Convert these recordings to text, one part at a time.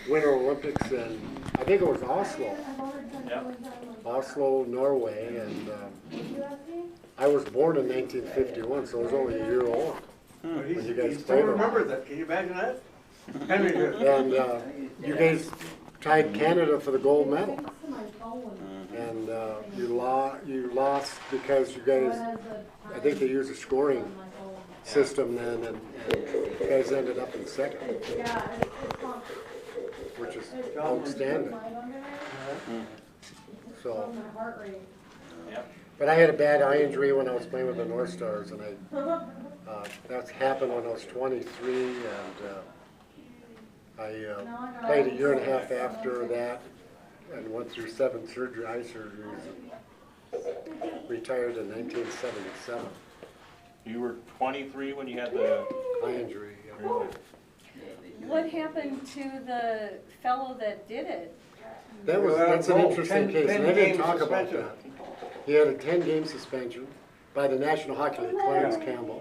Winter Olympics in, I think it was Oslo. Yep. Oslo, Norway, and I was born in 1951, so I was only a year old when you guys He still played. remembers that. Can you imagine that? Henry did. And you guys tied Canada for the gold medal, and you lost because you guys, I think they used a scoring system then, and you guys ended up in second, which is outstanding. So, Yep. but I had a bad eye injury when I was playing with the North Stars, and that happened when I was 23, and I played a year and a half after that, and went through 7 eye surgeries, and retired in 1977. You were 23 when you had the Eye injury. Yeah. really? What happened to the fellow that did it? That's an interesting case, and I didn't 10-game talk about suspension. that. He had a 10-game suspension by the National Hockey League, Clarence Campbell.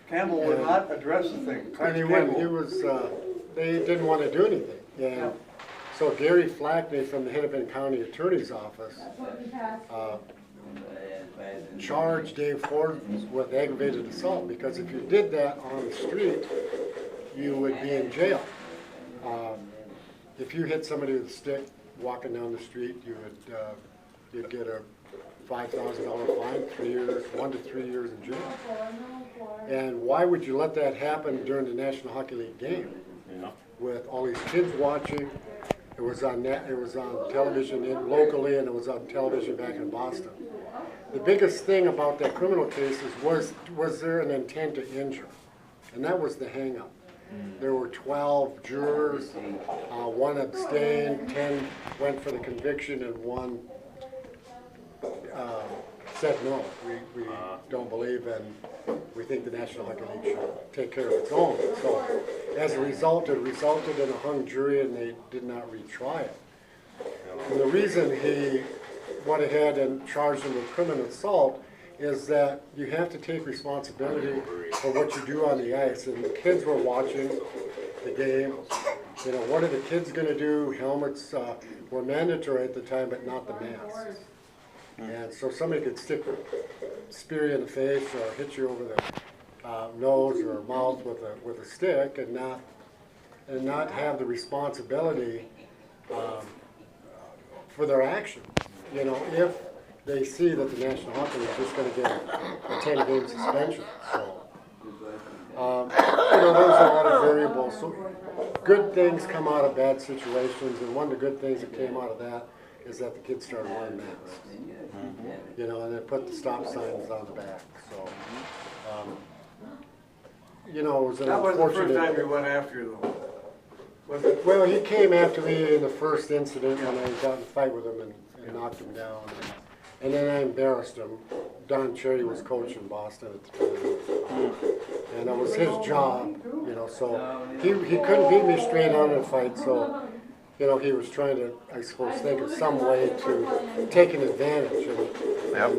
Campbell would not address the thing. And he wouldn't, he was, they didn't want to do anything. And so Gary Flackney from the Hennepin County Attorney's Office charged Dave Ford with aggravated assault, because if you did that on the street, you would be in jail. If you hit somebody with a stick walking down the street, you would you'd get a $5,000 fine, 3 years, 1 to 3 years in jail. And why would you let that happen during the National Hockey League game Yeah. with all these kids watching? It was on television locally, and it was on television back in Boston. The biggest thing about that criminal case is was there an intent to injure? And that was the hang-up. There were 12 jurors, 1 abstained, 10 went for the conviction, and 1 said no. We don't believe, and we think the National Hockey League should take care of its own. So as a result, it resulted in a hung jury, and they did not retry it. And the reason he went ahead and charged him with criminal assault is that you have to take responsibility for what you do on the ice. And the kids were watching the game. You know, what are the kids going to do? Helmets were mandatory at the time, but not the masks. And so somebody could spear you in the face or hit you over the nose or mouth with a stick, and not have the responsibility for their action. You know, if they see that the National Hockey League is just going to get a 10-game suspension. So, you know, there's a lot of variables. So good things come out of bad situations, and one of the good things that came out of that is that the kids started wearing masks. You know, and they put the stop signs on the back. So, you know, it was an That was the first unfortunate. time you went after you, though. Was it? Well, he came after me in the first incident when I got in a fight with him and knocked him down. And then I embarrassed him. Don Cherry was coach in Boston at the time. And it was his job, you know, so he couldn't beat me straight out in a fight, so, you know, he was trying to, I suppose, think of some way to take an advantage. And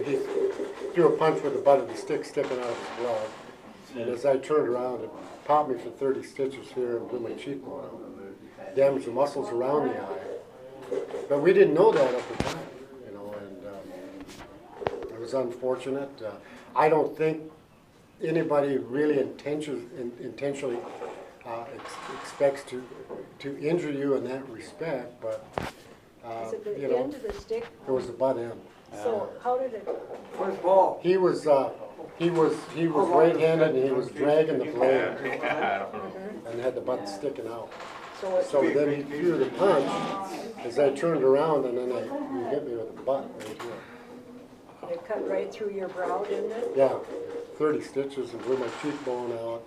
he threw a punch with the butt of the stick sticking out of his glove. And as I turned around, it popped me for 30 stitches here and blew my cheekbone out. Damaged the muscles around the eye. But we didn't know that at the time, you know, and it was unfortunate. I don't think anybody really intentionally expects to injure you in that respect, but Is it you the know, end of the stick? it was the butt end. So how did it, First ball. He was right-handed, and he was dragging the blade and had the butt sticking out. so it, So then he threw the punch as I turned around, and then he hit me with the butt right here. it cut right through your brow, didn't it? Yeah, 30 stitches and blew my cheekbone out,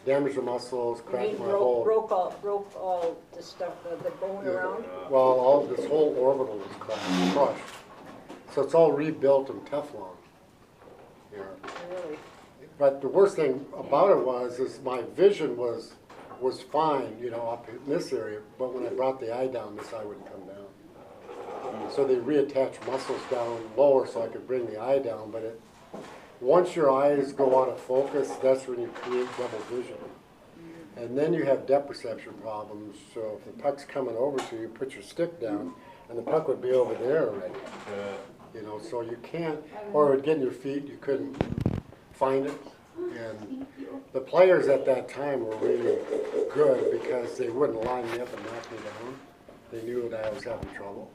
damaged the muscles, You cracked mean my whole. broke all the stuff, the bone around? Well, all this whole orbital was crushed. So it's all rebuilt in Teflon. Yeah. Really? But the worst thing about it is my vision was fine, you know, up in this area, but when I brought the eye down, this eye wouldn't come down. So they reattached muscles down lower so I could bring the eye down, but once your eyes go out of focus, that's when you create double vision. And then you have depth perception problems, so if the puck's coming over to you, put your stick down, and the puck would be over there already. You know, so you can't, or it would get in your feet, you couldn't find it. And the players at that time were really good because they wouldn't line me up and knock me down. They knew that I was having trouble.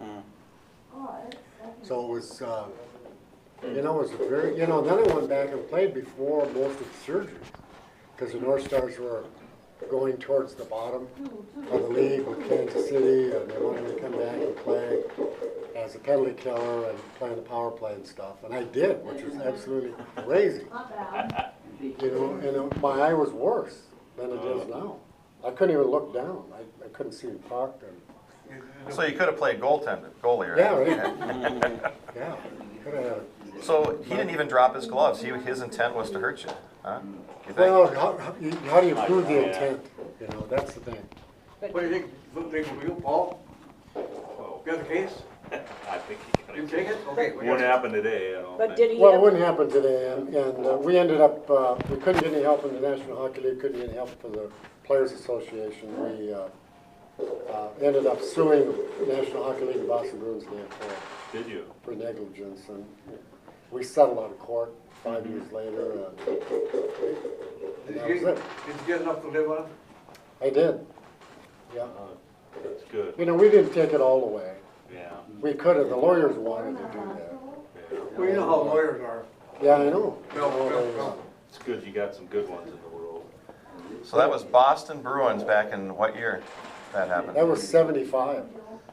So it was, you know, it was a very, you know, then I went back and played before most of the surgeries. Because the North Stars were going towards the bottom of the league with Kansas City, and they wanted me to come back and play as a penalty killer and playing the power play and stuff. And I did, which was absolutely crazy. You know, and my eye was worse than it is now. I couldn't even look down. I couldn't see the puck. And, So you could have played goalie, right? yeah, right. Yeah, could have. So he didn't even drop his gloves. His intent was to hurt you, huh? You think? Well, how do you prove the intent? You know, that's the thing. What do you think, think of you, Paul? Got the case? I think he You got take it? Okay. we Won't got it. happen today, I don't But think. did he Well, it have, wouldn't happen today, and we ended up, we couldn't get any help in the National Hockey League, couldn't get any help for the Players Association. We ended up suing National Hockey League and Boston Bruins Did you? for negligence, and we settled out of court 5 years later, and that was it. Did you get enough to live on? I did, yeah. That's good, You know, we didn't take it all away. yeah. We could have, the lawyers wanted to do that. Well, you know how lawyers are. Yeah, I know. No. It's good you got some good ones in the world. So that was Boston Bruins back in what year that happened? That was 75.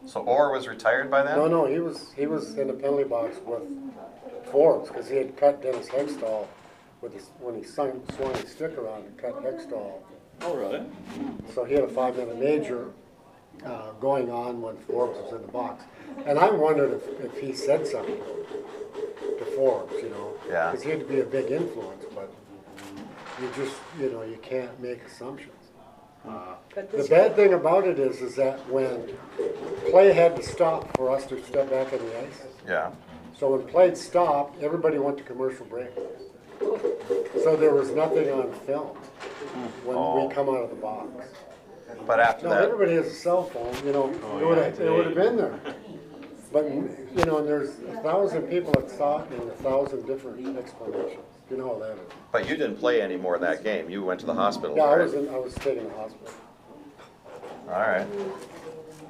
So Orr was retired by then? No, he was in the penalty box with Forbes, because he had cut Dennis Hextall with when he swung his stick around and cut Hextall. Oh, really? So he had a 5-minute major going on when Forbes was in the box. And I wondered if he said something to Forbes, you know. Yeah. Because he had to be a big influence, but you just, you know, you can't make assumptions. but The this bad thing about it is that when play had to stop for us to step back on the ice, Yeah. so when play stopped, everybody went to commercial break. So there was nothing on film when Oh. we come out of the box. But after No, that, everybody has a cell phone, you know, Oh, it would yeah, have, it would have today. been there. But, you know, and there's 1,000 people that saw it and 1,000 different explanations. You know how that is. but you didn't play anymore that game. You went to the hospital, Yeah, I right? was taken to the hospital. All right.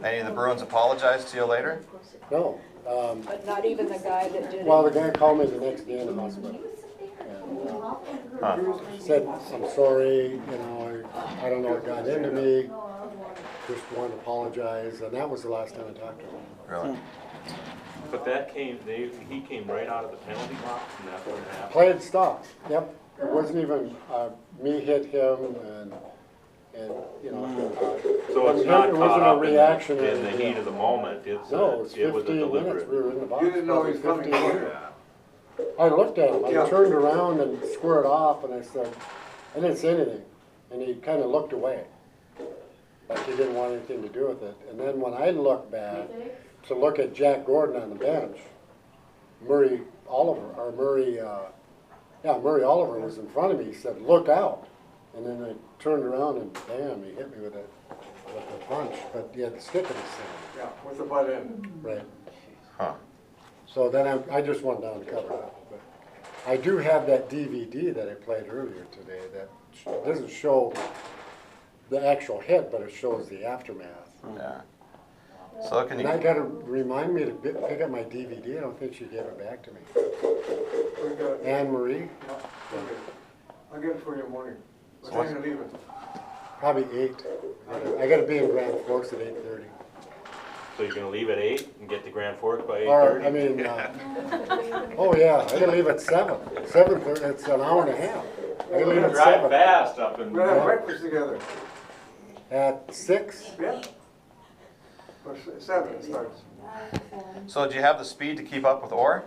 Any of the Bruins apologized to you later? No, but not even the guy that did well, it. the guy called me the next day in the hospital. And, Huh. said, I'm sorry, you know, I don't know what got into me, just wanted to apologize, and that was the last time I talked to him. Really? But that he came right out of the penalty box and that's what happened? Play had stopped, yep, it wasn't even, me hit him, and, you know. So it's it not wasn't caught a up reaction or in the anything. heat of the moment, it's, No, it was it was a 15 minutes, deliberate. we were in the box. You didn't know he was probably coming 15 here. minutes. I looked at him, I Yeah. turned around and squared off, and I said, I didn't say anything, and he kind of looked away, like he didn't want anything to do with it. And then when I looked back to look at Jack Gordon on the bench, Murray Oliver was in front of me. He said, "Look out!" And then I turned around and bam, he hit me with a punch, but he had the stick in his hand. Yeah, with the butt end. Right. Huh. So then I just went down to cover it up. But I do have that DVD that I played earlier today that doesn't show the actual hit, but it shows the aftermath. Yeah. So can And I you, gotta remind me to pick up my DVD. I don't think she gave it back to me. We got- Anne Marie, yeah, okay. I'll get it for you in the morning. What So what's- time you leaving? probably 8. I gotta be in Grand Forks at 8:30. So you're gonna leave at 8 and get to Grand Forks by Or, 8:30? I mean, oh yeah, I gotta leave at 7. 7:30, it's an hour and a half. I gotta leave at Drive 7. fast up in. We're gonna have breakfast together. At 6? Yeah? Or 7 it starts. so did you have the speed to keep up with Orr?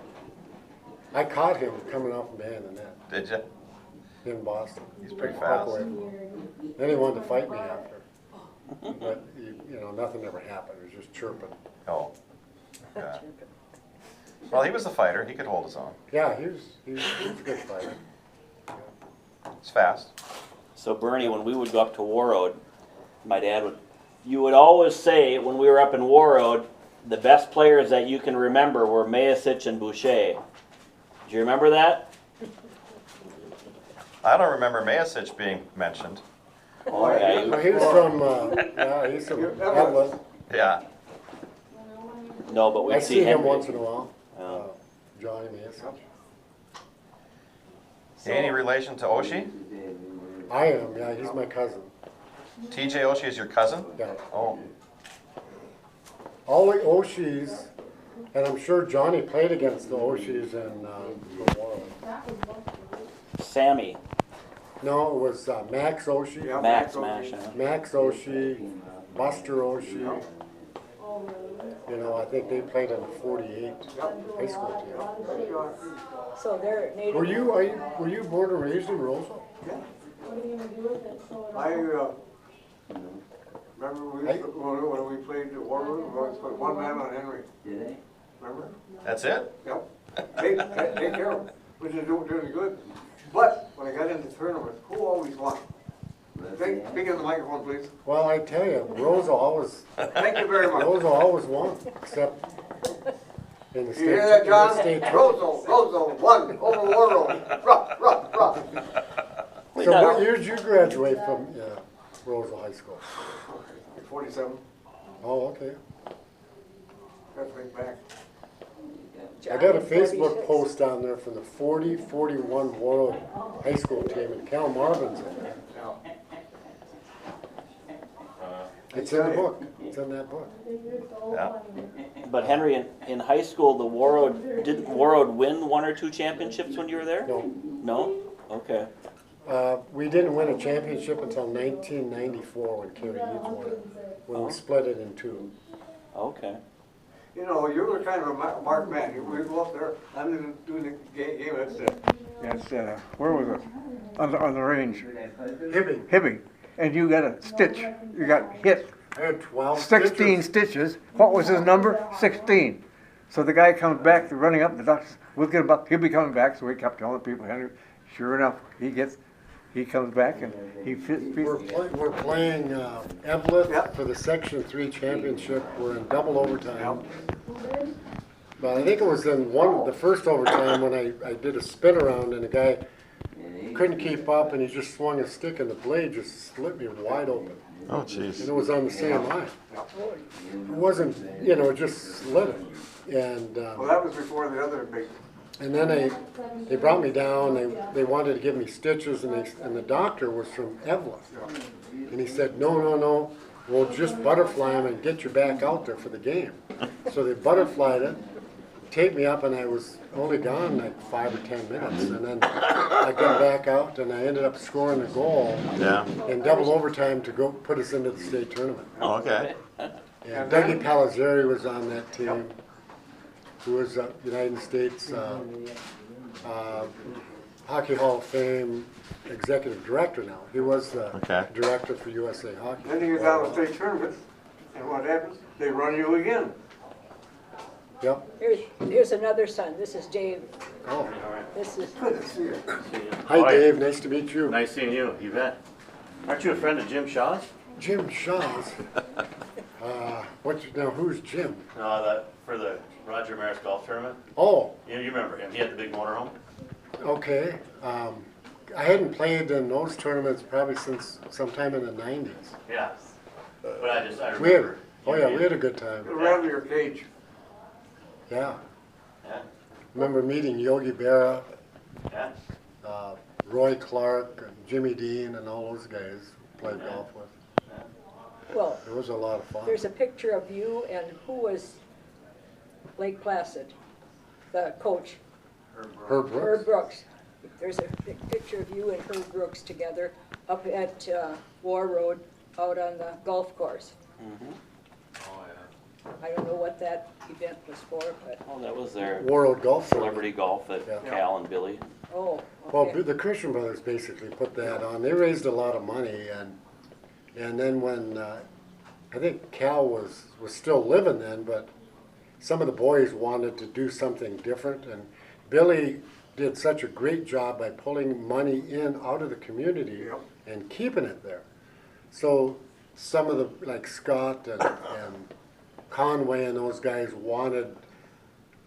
I caught him coming off the man in that, Did you? in Boston. He's pretty Walk fast. away from him. Then he wanted to fight me after. But, you know, nothing ever happened, it was just chirping. Oh. Yeah. Well, he was the fighter. He could hold his own. Yeah, he was a good fighter. He's fast. So Bernie, when we would go up to War Road, my dad would, you would always say when we were up in War Road, the best players that you can remember were Mayasich and Boucher. Do you remember that? I don't remember Mayasich being mentioned. Oh, yeah, Well, he's from, yeah, he's from Evelyn. Yeah. no, but I we'd see see him Henry. once in a while, Yeah. Johnny Mason. Any relation to Oshie? I am, yeah, he's my cousin, TJ Oshie is your cousin? yeah. Oh, All the Oshies, and I'm sure Johnny played against the Oshies in the war. Sammy, No, it was Max Oshie, Yeah, Max Oshie. Mash. Huh? Max Oshie, Buster Oshie. You know, I think they played in the 48 high school team. So they're native. Were you born and raised in Roseville? I, remember when we played the War Room, we always put one man on Henry. Remember? that's it? Yep. Take care of him, which is doing good. But when I got into tournaments, who always won? Speak in the microphone, please. Well, I tell you, Roseville always won, except in the state. You hear that, John? in the state- Roosevelt won over War Room. Rough. So what year did you graduate from Roseville High School? 47. Oh, okay. Gotta think back. I got a Facebook post on there from the 40-41 World High School team, and Cal Marvin's in there. It's in the book. It's in that book. Yeah. But Henry, in high school, the War Road, didn't War Road win one or two championships when you were there? No, No? Okay. we didn't win a championship until 1994 when Kerry Eads won it, when we split it in two. Okay. You know, you were kind of a marked man. We go up there, I'm doing the game, where was it? On the range. Hibbing. And you got a stitch. You got hit. I had 12 16 stitches. What was his number? 16. So the guy comes back, they're running up, the doctor, we'll get him up, he'll be coming back, so we kept telling the people, Henry, sure enough, he comes back and he fits. We're playing Evelyn Yep. for the Section 3 championship. We're in double overtime. But I think it was in the first overtime when I did a spin around and the guy couldn't keep up and he just swung a stick and the blade just slit me wide open. Oh, And jeez. it was on the same line. It wasn't, it just slit it. And Well, that was before the other big, and then they brought me down. They wanted to give me stitches, and the doctor was from Evelyn, and he said, no, we'll just butterfly him and get you back out there for the game. So they butterflied it, taped me up, and I was only gone like 5 or 10 minutes, and then I got back out, and I ended up scoring a goal Yeah. in double overtime to go put us into the state tournament. Oh, okay. And Dougie Palazzari was on that team, who was United States Hockey Hall of Fame executive director now. He was the Okay. director for USA Hockey. then you get down to state tournaments, and what happens? They run you again. Yep. Here's another son. This is Dave. Oh. This is, Good to see you. Hi, Dave. Nice to meet you. Nice seeing you, you bet. Aren't you a friend of Jim Shaw's? Jim Shaw's. Now, who's Jim? No, for the Roger Maris golf tournament. Oh, You remember him, he had the big motorhome? okay. I hadn't played in those tournaments probably since sometime in the 90s. Yeah. But I We had, remember. we had a good time. Get around your cage. Yeah. Yeah, Remember meeting Yogi Berra, yeah. Roy Clark, and Jimmy Dean, and all those guys played golf with. well, It was a lot of fun. there's a picture of you and who was Lake Placid, the coach, Herb Brooks. Herb Brooks. There's a picture of you and Herb Brooks together up at War Road out on the golf course. I don't know what that event was for, but, Oh, that was their World Golf Tournament. celebrity golf that Yeah. Cal and Billy. oh, Well, okay. the Christian Brothers basically put that on. They raised a lot of money, and then when I think Cal was still living then, but some of the boys wanted to do something different, and Billy did such a great job by pulling money in out of the community Yep. and keeping it there. So some of the, like Scott and Conway and those guys wanted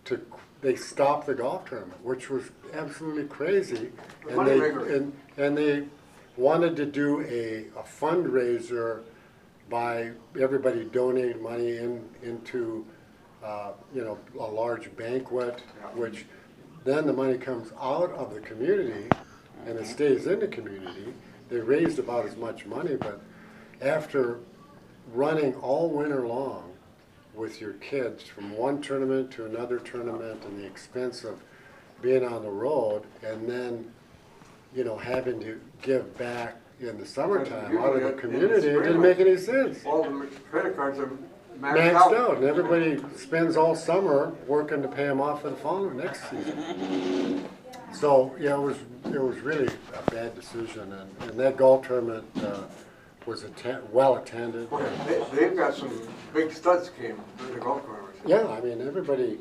to, they stopped the golf tournament, which was absolutely crazy. And they wanted to do a fundraiser by everybody donating money into a large banquet, which then the money comes out of the community and it stays in the community. They raised about as much money, but after running all winter long with your kids from one tournament to another tournament and the expense of being on the road and then, having to give back in the summertime out of the community, it didn't make any sense. All the credit cards are Maxed out, and everybody spends all summer working to pay them off for the following next season. So, yeah, it was really a bad decision, and that golf tournament was well attended. They've got some big studs came to the golf tournament. Yeah, I mean, everybody.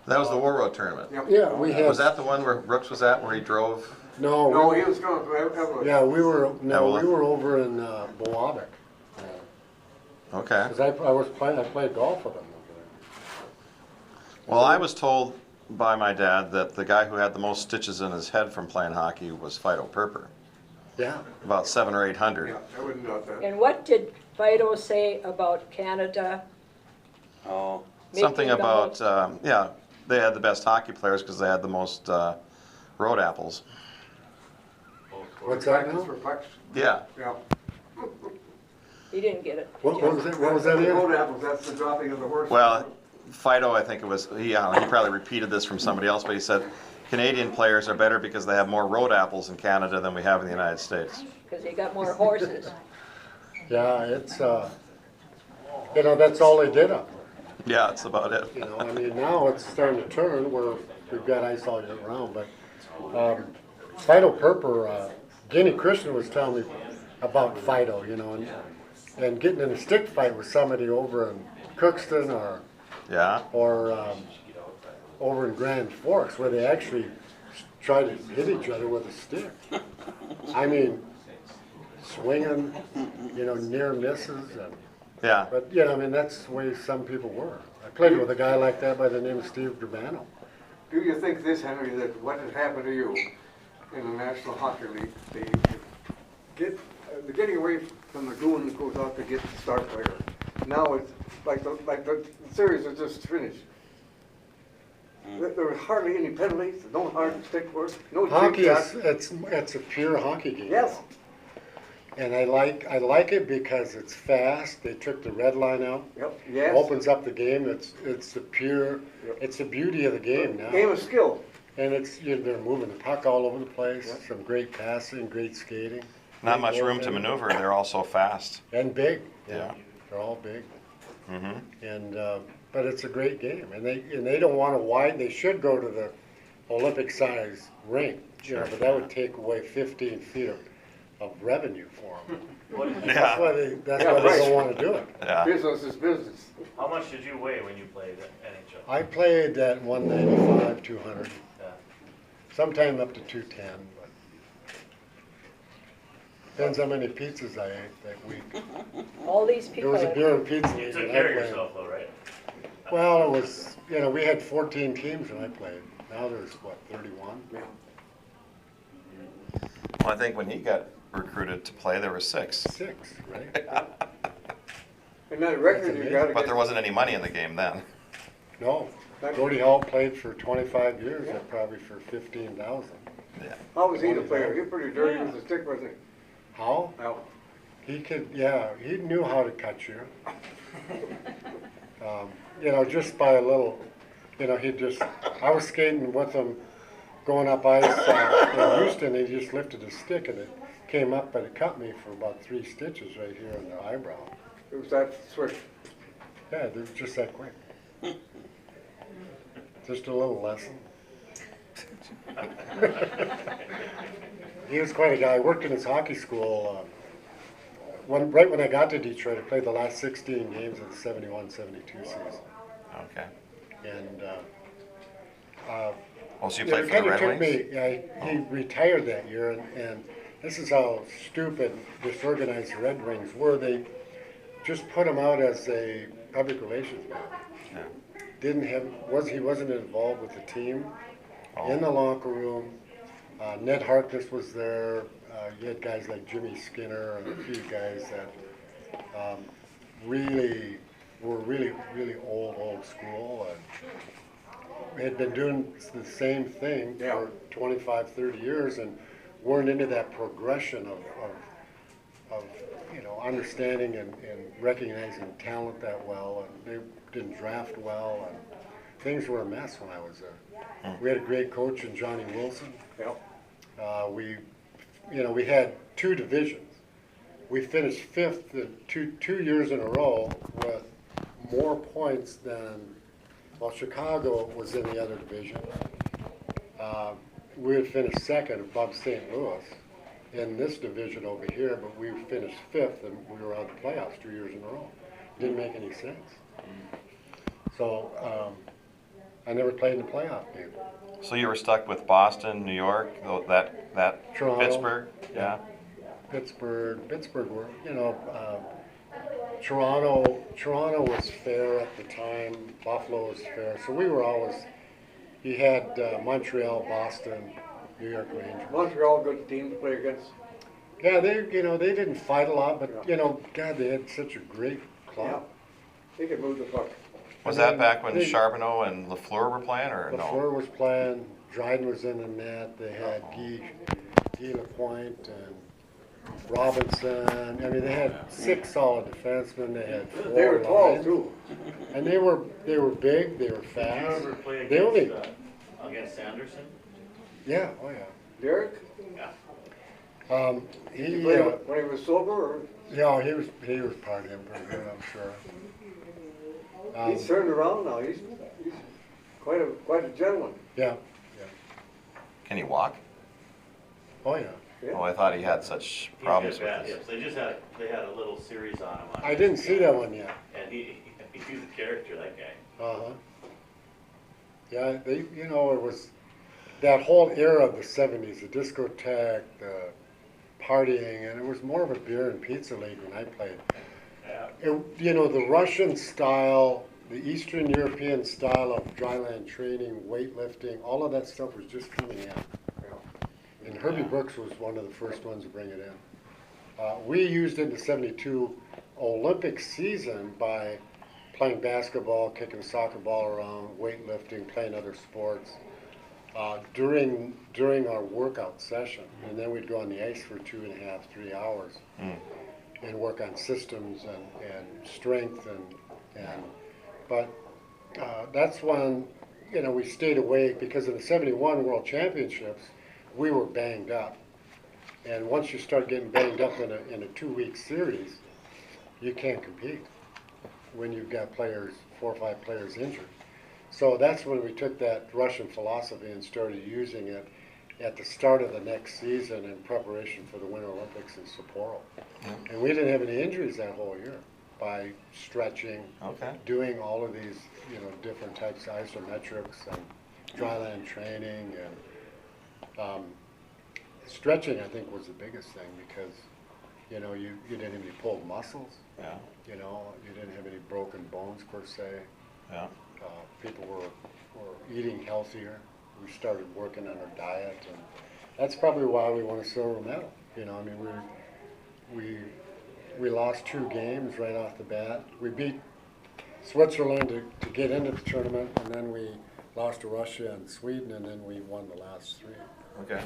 That was the War Road tournament. Yep. Yeah, we had. Was that the one where Brooks was at, where he drove? No, he was going to Evelyn. Yeah, we were Evelyn. over in Boavic. Okay. Because I played golf with him over there. Well, I was told by my dad that the guy who had the most stitches in his head from playing hockey was Fido Perper. Yeah. About 700 or 800. Yeah, I wouldn't doubt that. And what did Fido say about Canada? Oh, Something making the about, most- they had the best hockey players because they had the most road apples. What's that Practice now? for pucks. Yeah. Yeah. He didn't get it. What was it? What was that again? Road apples, that's the dropping of the horse. Well, Fido, I think it was, he probably repeated this from somebody else, but he said Canadian players are better because they have more road apples in Canada than we have in the United States. Because he got more horses. Yeah, it's that's all they did up there. Yeah, that's about it. I mean, now it's starting to turn where we've got ice all year round, but Fido Perper, Guinea Christian was telling me about Fido, and getting in a stick fight with somebody over in Cookston Yeah. or over in Grand Forks where they actually try to hit each other with a stick. I mean, swinging, near misses. Yeah. But, I mean, that's the way some people were. I played with a guy like that by the name of Steve Germano. Do you think this, Henry, that what has happened to you in the National Hockey League, they're getting away from the goon that goes out to get the star player. Now it's like the series is just finished. There was hardly any penalties, no hard stick work, no Hockey jig is, shots. it's a pure hockey game. Yes. And I like it because it's fast. They took the red line out. Yep. Yes. Opens up the game. It's the pure. Yep. It's the beauty of the game now. Game of skill. And it's they're moving the puck all over the place. Yep. Some great passing, great skating. Not much room to maneuver. They're all so fast. And big. Yeah. They're all big. Mm-hmm. And but it's a great game. And they don't want to widen. They should go to the Olympic size rink. But that would take away 15 feet of revenue for them. That's why they don't want to do it. Yeah. Business is business. How much did you weigh when you played NHL? I played at 195, 200. Yeah. Sometime up to 210. But depends how many pizzas I ate that week. All these It people. was a beer and pizza You league. took and I care of played. yourself though, right? Well, it was, we had 14 teams when I played. Now there's, 31? Yeah. Well, I think when he got recruited to play, there were 6. 6, right? And that record you got to But there wasn't any money in the game then. No. Cody Hall played for 25 years, and probably for 15,000. Yeah. How was he the player? He was pretty dirty with the stick, wasn't he? How? Well, He could, he knew how to cut you. Just by a little, I was skating with him going up ice in Houston, he just lifted his stick and it came up and it cut me for about 3 stitches right here in the eyebrow. it was that switch. Yeah, it was just that quick. Just a little lesson. He was quite a guy. I worked in his hockey school. Right when I got to Detroit, I played the last 16 games of the 71-72 season. Okay. And Oh, so you it played for the kind of Red took Wings? me. He retired that year, and this is how stupid disorganized Red Wings were. They just put him out as a public relations man. He wasn't involved with the team, in the locker room. Ned Harkness was there. You had guys like Jimmy Skinner and a few guys that really were really old school, and had been doing the same thing for 25, 30 years, and weren't into that progression of understanding and recognizing talent that well, and they didn't draft well, and things were a mess when I was there. We had a great coach in Johnny Wilson. We had 2 divisions. We finished 5th two years in a row with more points than, Chicago was in the other division. We had finished 2nd above St. Louis in this division over here, but we finished 5th and we were out of the playoffs 2 years in a row. Didn't make any sense. So I never played in the playoff game. So you were stuck with Boston, New York, that Toronto. Pittsburgh? Yeah. Pittsburgh were, Toronto was fair at the time. Buffalo was fair. So we were always, you had Montreal, Boston, New York Rangers. Montreal, good team to play against. Yeah, they didn't fight a lot, but, God, they had such a great club. They could move the puck. Was that back when Charbonneau and Lafleur were playing, or no? Lafleur was playing, Dryden was in the net, they had Guy Lapointe and Robinson. I mean, they had 6 solid defensemen, they had 4 They were tall, lines. too. And they were big, they were fast. Did you ever play They only, against Sanderson? yeah, oh yeah. Derek? He You played when he was sober, or yeah, he was partying pretty good, I'm sure. he's turned around now. He's quite a gentleman. Yeah, Can he walk? oh yeah. Yeah. Oh, I thought he had such problems with bad his. hips. They had a little series on him. I didn't see that one yet. And he's a character, that guy. Uh-huh. Yeah, it was that whole era of the 70s, the discotheque, the partying, and it was more of a beer and pizza league when I played. The Russian style, the Eastern European style of dryland training, weightlifting, all of that stuff was just coming in. And Herbie Brooks was one of the first ones to bring it in. We used it in the 72 Olympic season by playing basketball, kicking a soccer ball around, weightlifting, playing other sports during our workout session. And then we'd go on the ice for 2.5, 3 hours and work on systems and strength but that's when we stayed away, because in the 71 World Championships we were banged up, and once you start getting banged up in a 2-week series, you can't compete when you've got 4 or 5 players injured. So that's when we took that Russian philosophy and started using it at the start of the next season in preparation for the Winter Olympics in Sapporo. And we didn't have any injuries that whole year by stretching, doing all of these, different types of isometrics and dryland training, and stretching, I think, was the biggest thing, because, you didn't have any pulled muscles. Yeah. You didn't have any broken bones per se. Yeah. People were eating healthier. We started working on our diet, and that's probably why we won a silver medal. We lost 2 games right off the bat. We beat Switzerland to get into the tournament, and then we lost to Russia and Sweden, and then we won the last 3. Okay.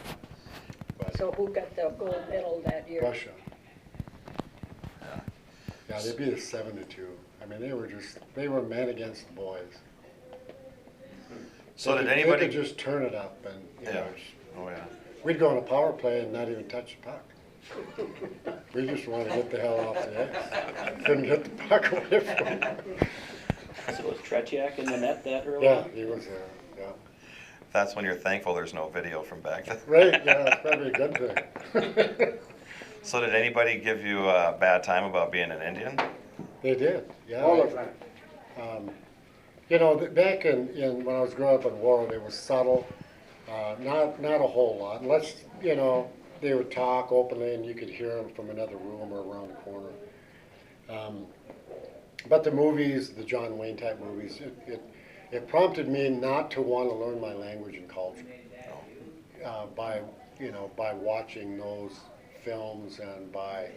But So who got the gold medal that year? Russia. Yeah, they beat us 7-2. I mean, they were men against the boys. So did They anybody? could just turn it up, and Oh yeah. we'd go on a power play and not even touch the puck. We just wanted to get the hell off the ice. Couldn't get the puck away from them. So was Tretiak in the net that early? Yeah, he was there. Yeah. That's when you're thankful there's no video from back then. Right. Yeah, that's probably a good thing. So did anybody give you a bad time about being an Indian? They did. Yeah. All the time. Back when I was growing up in Warren, it was subtle, not a whole lot. Unless, they would talk openly, and you could hear them from another room or around the corner. But the movies, the John Wayne type movies, it prompted me not to want to learn my language and culture by watching those films and by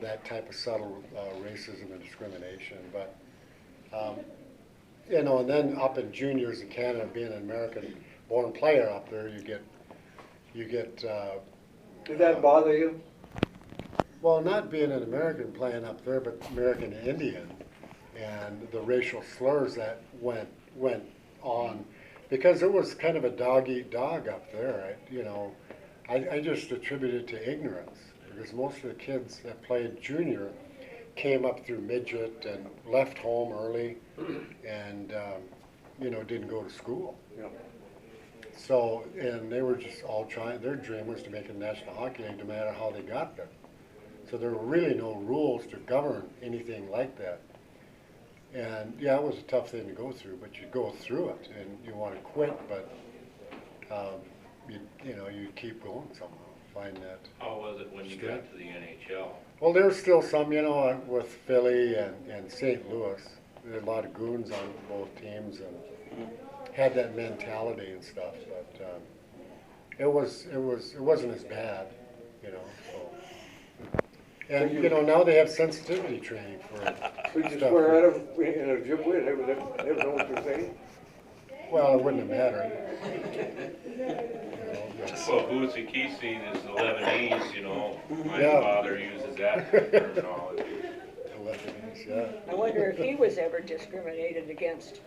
that type of subtle racism and discrimination. But and then up in juniors in Canada, being an American-born player up there, you get. Did that bother you? Well, not being an American playing up there, but American Indian, and the racial slurs that went on, because it was kind of a dog-eat-dog up there. I just attribute it to ignorance, because most of the kids that played junior came up through midget and left home early, and didn't go to school. Yep. So, and they were just all trying. Their dream was to make a National Hockey League, no matter how they got there. So there were really no rules to govern anything like that. And yeah, it was a tough thing to go through, but you go through it, and you want to quit, but you keep going somehow. Find that. How was it when you got to the NHL? Well, there's still some, with Philly and St. Louis. There were a lot of goons on both teams and had that mentality and stuff. But it wasn't as bad, So. And now they have sensitivity training for Would you stuff. swear at them in a Ojibwe? They would know what you're saying? Well, it wouldn't have mattered. Well, Bootsy Keesey is the Lebanese, my Yeah. father uses that terminology. Yeah. I wonder if he was ever discriminated against.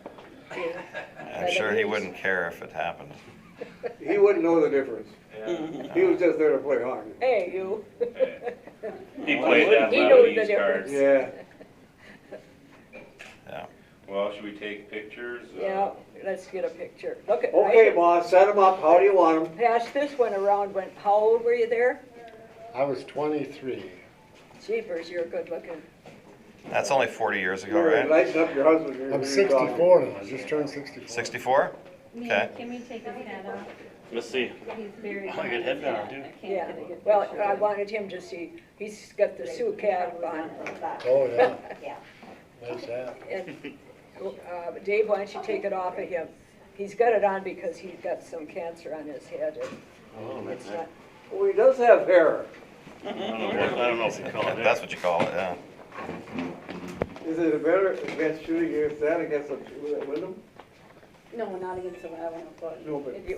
I'm sure he wouldn't care if it happened. He wouldn't know the difference. Yeah. He was just there to play hockey. Hey, you. He played that He knows the Lebanese card. difference. Yeah. Yeah. Well, should we take pictures? Yeah, let's get a picture. Look at. Okay, boss, set them up. How do you want them? Pass this one around. How old were you there? I was 23. Jeepers, you're good looking. That's only 40 years ago, You're right? lighting up your husband. You're I'm talking. 64 now. I just turned 64. 64? Okay. Can we take his hat off? Let's see. He's very. I get head down, too. Yeah, well, I wanted him to see, he's got the Sioux cap on. Oh, yeah. Nice hat. And Dave, why don't you take it off of him? He's got it on because he's got some cancer on his head. And it's not, Oh, he does have hair. I don't know if you call it that. That's what you call it, yeah. Is it a better against shooting against that against a Wyndham? No, not against the Ravenel, but No, but if you